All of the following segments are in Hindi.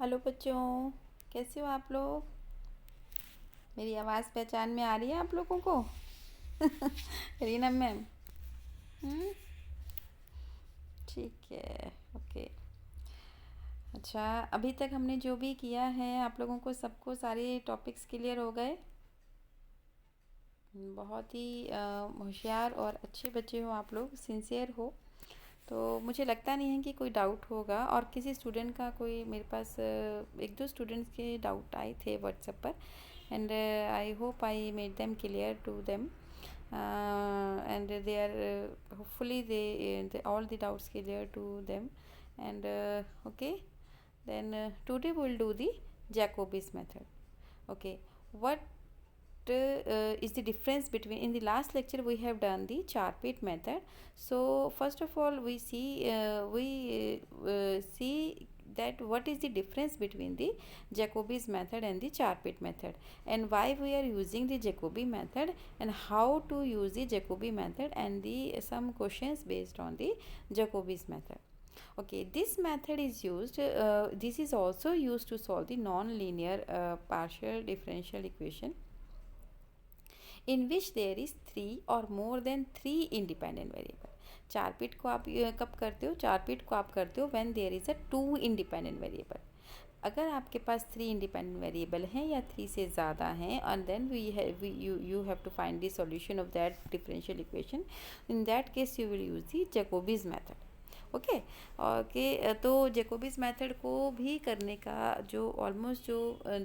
हेलो बच्चों, कैसे हो आप लोग। मेरी आवाज़ पहचान में आ रही है आप लोगों को। रीना मैम। हम्म, ठीक है। ओके। अच्छा, अभी तक हमने जो भी किया है आप लोगों को सबको सारे टॉपिक्स क्लियर हो गए। बहुत ही होशियार और अच्छे बच्चे हो आप लोग, सिंसियर हो। तो मुझे लगता नहीं है कि कोई डाउट होगा, और किसी स्टूडेंट का कोई मेरे पास एक दो स्टूडेंट्स के डाउट आए थे व्हाट्सएप पर, and I hope I made them clear to them, and they are hopefully they all the doubts clear to them. And okay, then today we'll do the Jacobi's method. Okay, what is the difference between, in the last lecture we have done the Char-Pit method. So first of all we see that what is the difference between the Jacobi's method and the Char-Pit method, and why we are using the Jacobi method, and how to use the Jacobi method, and the some questions based on the Jacobi's method. Okay, this method is used, this is also used to solve the non-linear partial differential equation in which there is three or more than three independent variable. चार पिट को आप कब करते हो, चार पिट को आप करते हो when there is a two independent variable. अगर आपके पास थ्री इंडिपेंडेंट वेरिएबल हैं या थ्री से ज़्यादा हैं, और then you have to find the solution of that differential equation, in that case you will use the Jacobi's method. Okay. और के तो जैकोबिस मेथड को भी करने का जो ऑलमोस्ट जो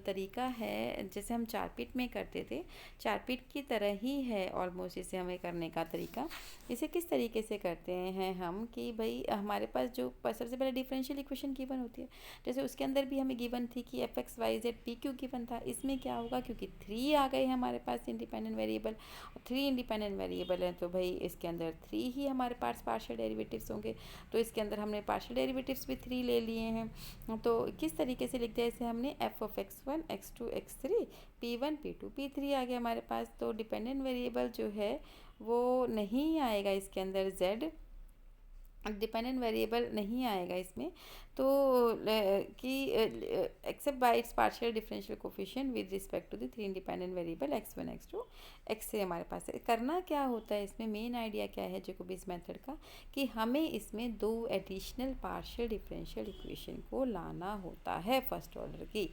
तरीका है, जैसे हम चारपीट में करते थे, चारपीट की तरह ही है ऑलमोस्ट इसे हमें करने का तरीका। इसे किस तरीके से करते हैं हम कि भाई हमारे पास जो सबसे पहले डिफरेंशियल इक्वेशन गिवन होती है, जैसे उसके अंदर भी हमें गिवन थी कि f x y z p q given था। इसमें क्या होगा, क्योंकि थ्री आ गए हमारे पास इंडिपेंडेंट वेरिएबल, और थ्री इंडिपेंडेंट वेरिएबल है तो भाई इसके अंदर थ्री ही हमारे पास पार्शियल डेरिवेटिव्स होंगे। तो इसके अंदर हमने पार्शियल डेरिवेटिव्स भी थ्री ले लिए हैं। तो किस तरीके से लिखते हैं इसे हमने, f of x one x two x three p one p two p three आ गया हमारे पास। तो डिपेंडेंट वेरिएबल जो है वो नहीं आएगा इसके अंदर, जेड डिपेंडेंट वेरिएबल नहीं आएगा इसमें। तो कि except by its partial differential coefficient with respect to the three independent variable x one x two x से हमारे पास है। करना क्या होता है इसमें, मेन आइडिया क्या है जैकोबिस मेथड का, कि हमें इसमें दो एडिशनल पार्शियल डिफरेंशियल इक्वेशन को लाना होता है फर्स्ट ऑर्डर की।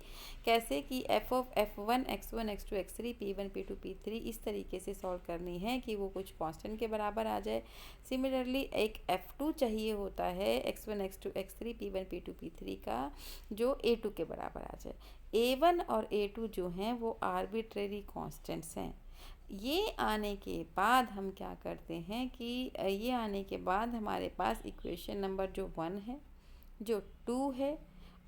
कैसे कि f of f one x two x three p one p two p three इस तरीके से सॉल्व करनी है कि वो कुछ कांस्टेंट के बराबर आ जाए। सिमिलरली एक एफ टू चाहिए होता है x one x two x three p one p two p three का, जो ए टू के बराबर आ जाए। ए वन और ए टू जो हैं वो आर्बिट्रेरी कांस्टेंट्स हैं। ये आने के बाद हम क्या करते हैं कि ये आने के बाद हमारे पास इक्वेशन नंबर जो वन है, जो टू है,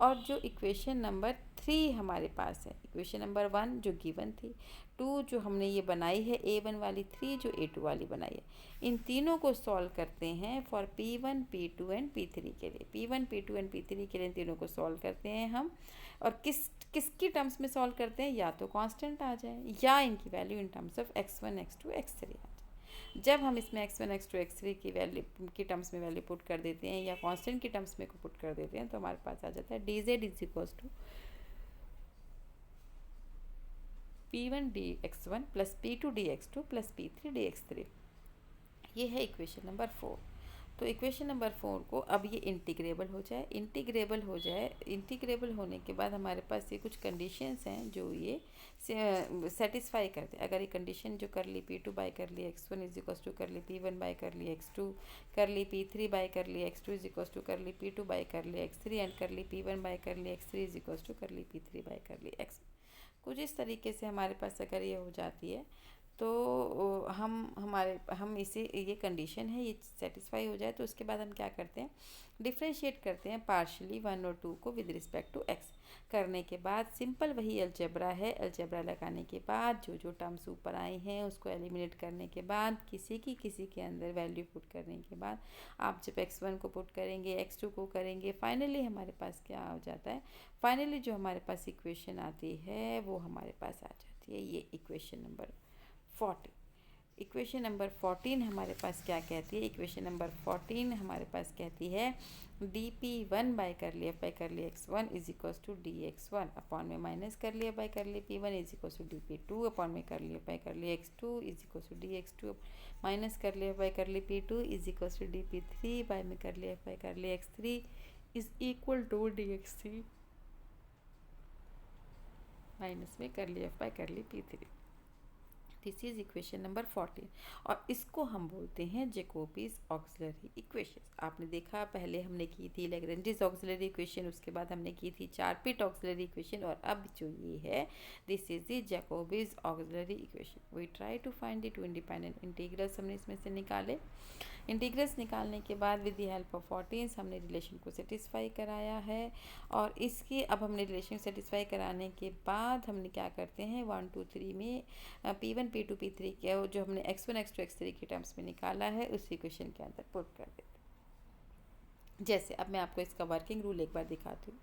और जो इक्वेशन नंबर थ्री हमारे पास है, इक्वेशन नंबर वन जो गिवन थी, टू जो हमने ये बनाई है ए वन वाली, थ्री जो ए टू वाली बनाई है, इन तीनों को सॉल्व करते हैं for p one p two and p three के लिए। P one p two and p three के लिए इन तीनों को सॉल्व करते हैं हम। और किसकी टर्म्स में सॉल्व करते हैं, या तो कांस्टेंट आ जाए या इनकी value in terms of x one x two x three आ जाए। जब हम इसमें x one x two x three की वैल्यू की टर्म्स में वैल्यू पुट कर देते हैं या कांस्टेंट की टर्म्स में को पुट कर देते हैं, तो हमारे पास आ जाता है d z is equals to p one d x one plus p two d x two plus p three d x three. ये है इक्वेशन नंबर फोर। तो इक्वेशन नंबर फोर को अब ये इंटीग्रेबल हो जाए, इंटीग्रेबल होने के बाद हमारे पास ये कुछ कंडीशंस हैं जो ये सेटिस्फाई करते हैं। अगर ये कंडीशन जो कर ली P two by curly x one is equals to curly P one by curly x to curly P three by curly x two is equals to curly P two by curly x three and कर ली P one by curly x three is equals to curly P three by curly x, कुछ इस तरीके से हमारे पास अगर ये हो जाती है तो हम इसे, ये कंडीशन है ये सेटिस्फाई हो जाए तो उसके बाद हम क्या करते हैं, डिफ्रेंशिएट करते हैं पार्शली वन और टू को विद रिस्पेक्ट टू एक्स। करने के बाद सिंपल वही अलजेब्रा है, अलजेब्रा लगाने के बाद जो जो टर्म्स ऊपर आई हैं उसको एलिमिनेट करने के बाद किसी के अंदर वैल्यू पुट करने के बाद आप जब एक्स वन को पुट करेंगे एक्स टू को करेंगे, फाइनली हमारे पास क्या हो जाता है, फाइनली जो हमारे पास इक्वेशन आती है वो हमारे पास आ जाती है ये इक्वेशन नंबर 40। इक्वेशन नंबर 14 हमारे पास क्या कहती है? इक्वेशन नंबर 14 हमारे पास कहती है dp1 बाई कर लिया बाई कर लिया x1 is equals to dx1 upon में माइनस कर लिया बाई कर लिया p1 is equals to dp2 upon में कर लिया बाई कर लिया x2 is equals to dx2 minus कर लिया बाई कर लिया p2 is equals to dp3 by में कर लिया बाई कर लिया x3 is equal to dx3 minus में कर लिया बाई कर ली p3। This is equation number 14 और इसको हम बोलते हैं जैकोबीज ऑक्सिलरी इक्वेशन। आपने देखा पहले हमने की थी लैग्रेंजेस ऑक्सिलरी इक्वेशन, उसके बाद हमने की थी चारपिट ऑक्सिलरी इक्वेशन, और अब जो ये है this is the Jacobi's auxiliary equation. We try to find the two independent integrals हमने इसमें से निकाले। इंटीग्रल्स निकालने के बाद विद द हेल्प ऑफ 14 हमने रिलेशन को सेटिस्फाई कराया है, और इसकी अब हमने रिलेशन सेटिस्फाई कराने के बाद हमने क्या करते हैं 1 2 3 में P1 P2 P3 के जो हमने x1 x2 x3 के टर्म्स में निकाला है उस इक्वेशन के अंदर पुट कर देते हैं। जैसे अब मैं आपको इसका वर्किंग रूल एक बार दिखाती हूँ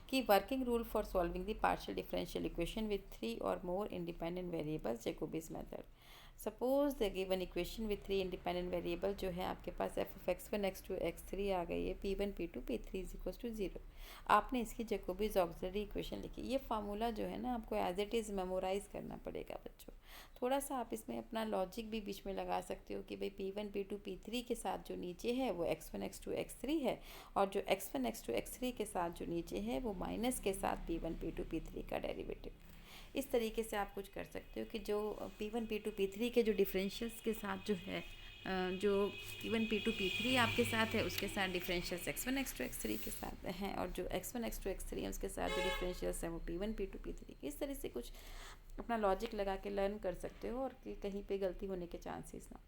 कि working rule for solving the partial differential equation with 3 और more independent variables Jacobi's method. Suppose the given equation with 3 independent variable जो है आपके पास f of x1 x2 x3 आ गई है, p1 p2 p3 is equal to 0। आपने इसकी जैकोबीज ऑक्सिलरी इक्वेशन लिखी। ये फार्मूला जो है ना आपको एज इट इज़ मेमोराइज करना पड़ेगा बच्चों। थोड़ा सा आप इसमें अपना लॉजिक भी बीच में लगा सकते हो कि भाई p1 p2 p3 के साथ जो नीचे है वो x1 x2 x3 है, और जो x1 x2 x3 के साथ जो नीचे है वो माइनस के साथ p1 p2 p3 का डेरिवेटिव। इस तरीके से आप कुछ कर सकते हो कि जो p1 p2 p3 के जो डिफरेंशियल्स के साथ जो है जो p1 p2 p3 आपके साथ है उसके साथ डिफरेंशियल्स x1 x2 x3 के साथ हैं, और जो x1 x2 x3 है उसके साथ जो डिफरेंशियल्स हैं वो p1 p2 p3। इस तरह से कुछ अपना लॉजिक लगा के लर्न कर सकते हो, और कि कहीं पे गलती होने के चांसेस ना।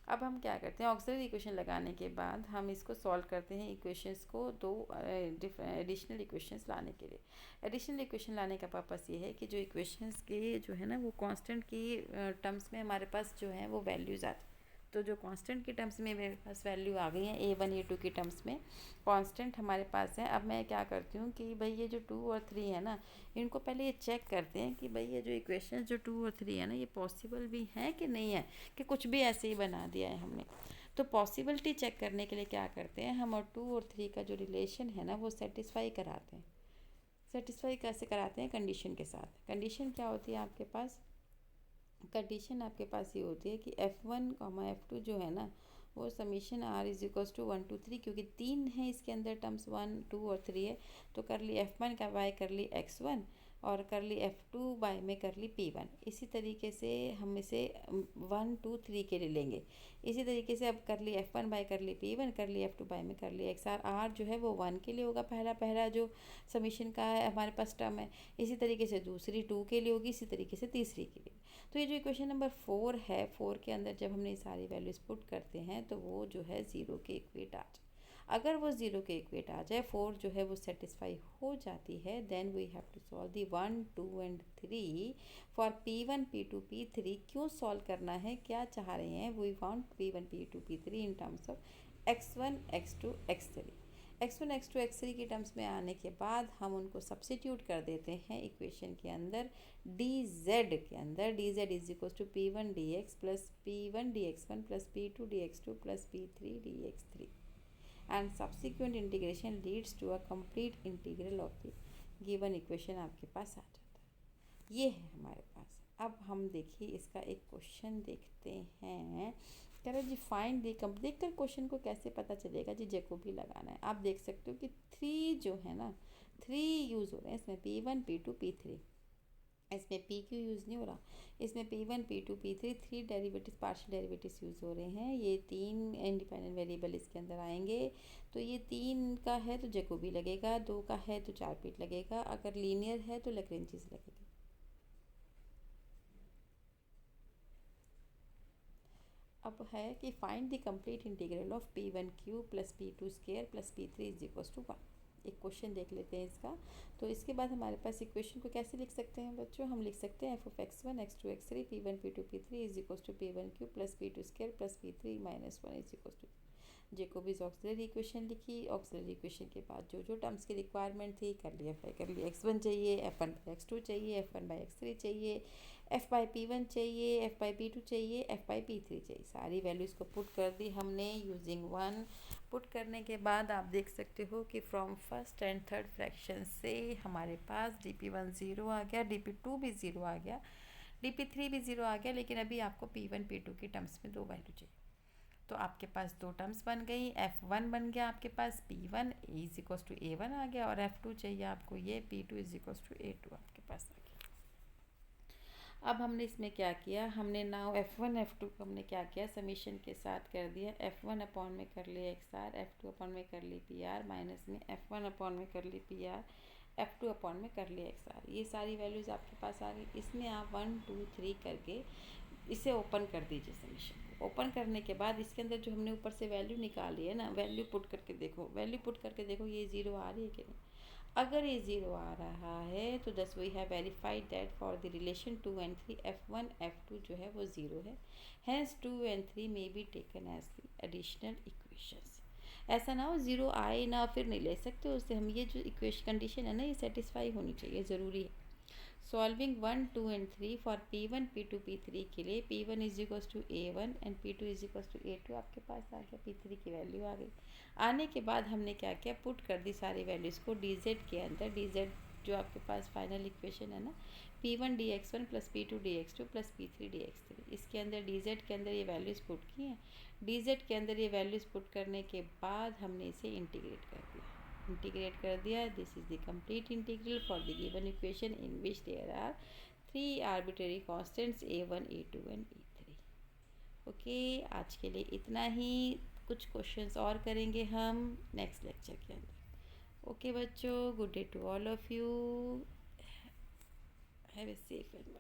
अब हम क्या करते हैं ऑक्सिलरी इक्वेशन लगाने के बाद हम इसको सॉल्व करते हैं इक्वेशंस को दो एडिशनल इक्वेशंस लाने के लिए। एडिशनल इक्वेशन लाने का पर्पस ये है कि जो इक्वेशंस के जो है ना वो कांस्टेंट की टर्म्स में हमारे पास जो है वो वैल्यूज़ आती। तो जो कांस्टेंट की टर्म्स में मेरे पास वैल्यू आ गई है a1 a2 की टर्म्स में कांस्टेंट हमारे पास है। अब मैं क्या करती हूँ कि भाई ये जो 2 और 3 है ना इनको पहले ये चेक करते हैं कि भाई ये जो इक्वेशन जो 2 और 3 है ना ये पॉसिबल भी है कि नहीं है, कि कुछ भी ऐसे ही बना दिया है हमने। तो पॉसिबिलिटी चेक करने के लिए क्या करते हैं हम, और 2 और 3 का जो रिलेशन है ना वो सेटिस्फाई कराते हैं। सेटिस्फाई कैसे कराते हैं? कंडीशन के साथ। कंडीशन क्या होती है आपके पास? कंडीशन आपके पास ये होती है कि f1 f2 जो है ना वो summation r is equals to 1 2 3, क्योंकि 3 है इसके अंदर टर्म्स 1 2 और 3 है, तो कर ली f1 का बाय कर ली x1 और कर ली f2 बाय में कर ली p1। इसी तरीके से हम इसे 1 2 3 के लिए लेंगे। इसी तरीके से अब कर ली f1 बाय कर ली p1 कर ली f2 बाय में कर ली xr। r जो है वो 1 के लिए होगा, पहला जो समीशन का है हमारे पास टर्म है। इसी तरीके से दूसरी 2 के लिए होगी, इसी तरीके से तीसरी के लिए। तो ये जो इक्वेशन नंबर 4 है, 4 के अंदर जब हमने सारी वैल्यूज पुट करते हैं तो वो जो है 0 के इक्वेट आ जाए। अगर वो 0 के इक्वेट आ जाए, 4 जो है वो सेटिस्फाई हो जाती है, then we have to solve the 1 2 and 3 for p1 p2 p3। क्यों सॉल्व करना है, क्या चाह रहे हैं? We want p1 p2 p3 in terms of x1 x2 x3। x1 x2 x3 की टर्म्स में आने के बाद हम उनको सब्सिट्यूट कर देते हैं इक्वेशन के अंदर dz के अंदर। dz is equal to p1 dx plus p1 dx1 plus p2 dx2 plus p3 dx3 and subsequent integration leads to a complete integral of the given equation आपके पास आ जाता है। ये है हमारे पास। अब हम देखिए इसका एक क्वेश्चन देखते हैं। कह रहे जी फाइंड दी कम। देख कर क्वेश्चन को कैसे पता चलेगा जी जैकोबी लगाना है। आप देख सकते हो कि 3 जो है ना 3 यूज़ हो रहे हैं इसमें p1 p2 p3। इसमें pq यूज़ नहीं हो रहा, इसमें p1 p2 p3 3 derivative partial derivatives use हो रहे हैं। ये 3 इंडिपेंडेंट वेरिएबल इसके अंदर आएंगे, तो ये 3 का है तो जैकोबी लगेगा, 2 का है तो चारपिट लगेगा, अगर लीनियर है तो लैग्रेंजेस लगेगा। अब है कि find the complete integral of p1 cube plus p2 square plus p3 is equal to 1। एक क्वेश्चन देख लेते हैं इसका। तो इसके बाद हमारे पास इक्वेशन को कैसे लिख सकते हैं बच्चों? हम लिख सकते हैं f of x1 x2 x3 p1 p2 p3 is equal to p1 cube plus p2 square plus p3 minus 1 is equal to. Jacobi's auxiliary equation लिखी, ऑक्सिलरी इक्वेशन के बाद जो जो टर्म्स की रिक्वायरमेंट थी कर लिया, फिर कर लिया x1 चाहिए, f1/x2 चाहिए, f1/x3 चाहिए, f/p1 चाहिए, f/p2 चाहिए, f/p3 चाहिए, सारी वैल्यूज़ को पुट कर दी हमने यूजिंग 1। पुट करने के बाद आप देख सकते हो कि from first and third fraction से हमारे पास dp1 ज़ीरो आ गया, dp2 भी ज़ीरो आ गया, dp3 भी ज़ीरो आ गया, लेकिन अभी आपको p1 p2 की टर्म्स में दो वैल्यू चाहिए। तो आपके पास दो टर्म्स बन गई, f1 बन गया आपके पास p1 is equals to a1 आ गया, और f2 चाहिए आपको ये p2 is equals to a2 आपके पास आ गया। अब हमने इसमें क्या किया, हमने नाउ f1 f2 को हमने क्या किया, समीशन के साथ कर दिया, f1 अपॉन में कर लिया XR, f2 अपॉन में कर ली PR, माइनस में f1 अपॉन में कर ली PR, f2 अपॉन में कर लिया XR। ये सारी वैल्यूज़ आपके पास आ गई। इसमें आप 1 2 3 करके इसे ओपन कर दीजिए समीशन को। ओपन करने के बाद इसके अंदर जो हमने ऊपर से वैल्यू निकाली है ना, वैल्यू पुट करके देखो, वैल्यू पुट करके देखो ये ज़ीरो आ रही है कि नहीं। अगर ये ज़ीरो आ रहा है तो thus we have verified that for the relation 2 and 3 f1 f2 जो है वो ज़ीरो है, hence 2 and 3 may be taken as the additional equations. ऐसा ना हो ज़ीरो आए ना फिर नहीं ले सकते, उससे हम ये जो इक्वेशन कंडीशन है ना ये सेटिस्फाई होनी चाहिए, ज़रूरी है। Solving 1 2 and 3 for p1 p2 p3 के लिए p1 is equals to a1 and p2 is equals to a2 आपके पास आ गया, p3 की वैल्यू आ गई। आने के बाद हमने क्या किया, पुट कर दी सारी वैल्यूज़ को dz के अंदर। dz जो आपके पास फाइनल इक्वेशन है ना, p1 dx1 plus p2 dx2 plus p3 dx3, इसके अंदर dz के अंदर ये वैल्यूज़ पुट की हैं। dz के अंदर ये वैल्यूज़ पुट करने के बाद हमने इसे इंटीग्रेट कर दिया। This is the complete integral for the given equation in which there are 3 arbitrary constants a1 a2 and a3। Okay, आज के लिए इतना ही। कुछ क्वेश्चंस और करेंगे हम नेक्स्ट लेक्चर के अंदर। ओके बच्चों, good day to all of you, have a safe and